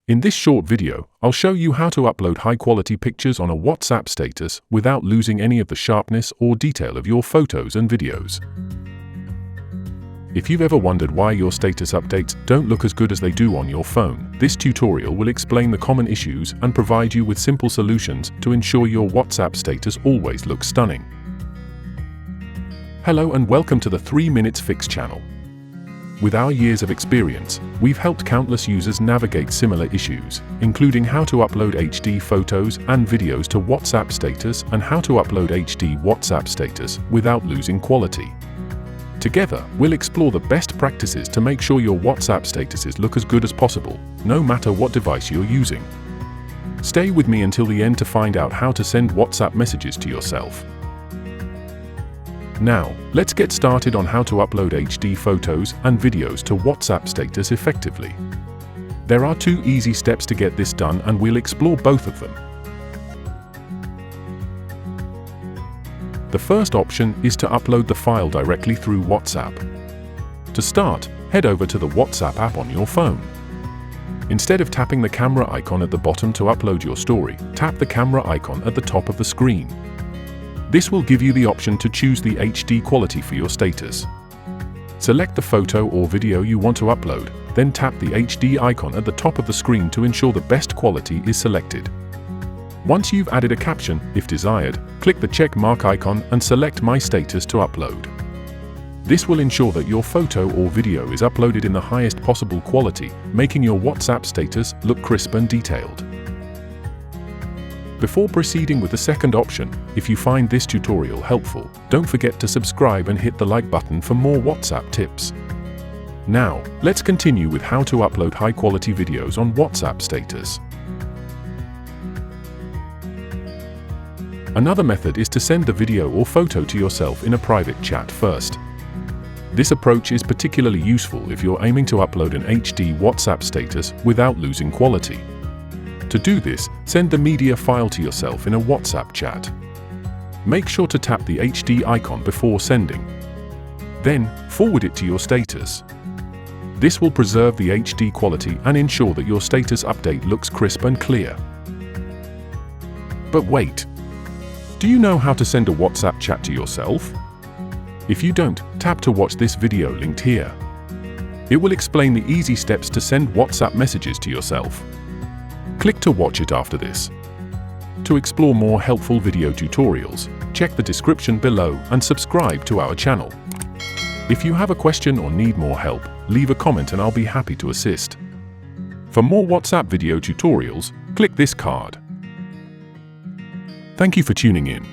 In this short video, I'll show you how to upload high-quality pictures on a WhatsApp status without losing any of the sharpness or detail of your photos and videos. If you've ever wondered why your status updates don't look as good as they do on your phone, this tutorial will explain the common issues and provide you with simple solutions to ensure your WhatsApp status always looks stunning. Hello and welcome to the 3 Minutes Fix channel. With our years of experience, we've helped countless users navigate similar issues, including how to upload HD photos and videos to WhatsApp status and how to upload HD WhatsApp status without losing quality. Together, we'll explore the best practices to make sure your WhatsApp statuses look as good as possible, no matter what device you're using. Stay with me until the end to find out how to send WhatsApp messages to yourself. Now, let's get started on how to upload HD photos and videos to WhatsApp status effectively. There are 2 easy steps to get this done, and we'll explore both of them. The first option is to upload the file directly through WhatsApp. To start, head over to the WhatsApp app on your phone. Instead of tapping the camera icon at the bottom to upload your story, tap the camera icon at the top of the screen. This will give you the option to choose the HD quality for your status. Select the photo or video you want to upload, then tap the HD icon at the top of the screen to ensure the best quality is selected. Once you've added a caption, if desired, click the check mark icon and select My Status to upload. This will ensure that your photo or video is uploaded in the highest possible quality, making your WhatsApp status look crisp and detailed. Before proceeding with the second option, if you find this tutorial helpful, don't forget to subscribe and hit the like button for more WhatsApp tips. Now, let's continue with how to upload high-quality videos on WhatsApp status. Another method is to send the video or photo to yourself in a private chat first. This approach is particularly useful if you're aiming to upload an HD WhatsApp status without losing quality. To do this, send the media file to yourself in a WhatsApp chat. Make sure to tap the HD icon before sending. Then, forward it to your status. This will preserve the HD quality and ensure that your status update looks crisp and clear. But wait! Do you know how to send a WhatsApp chat to yourself? If you don't, tap to watch this video linked here. It will explain the easy steps to send WhatsApp messages to yourself. Click to watch it after this. To explore more helpful video tutorials, check the description below and subscribe to our channel. If you have a question or need more help, leave a comment and I'll be happy to assist. For more WhatsApp video tutorials, click this card. Thank you for tuning in.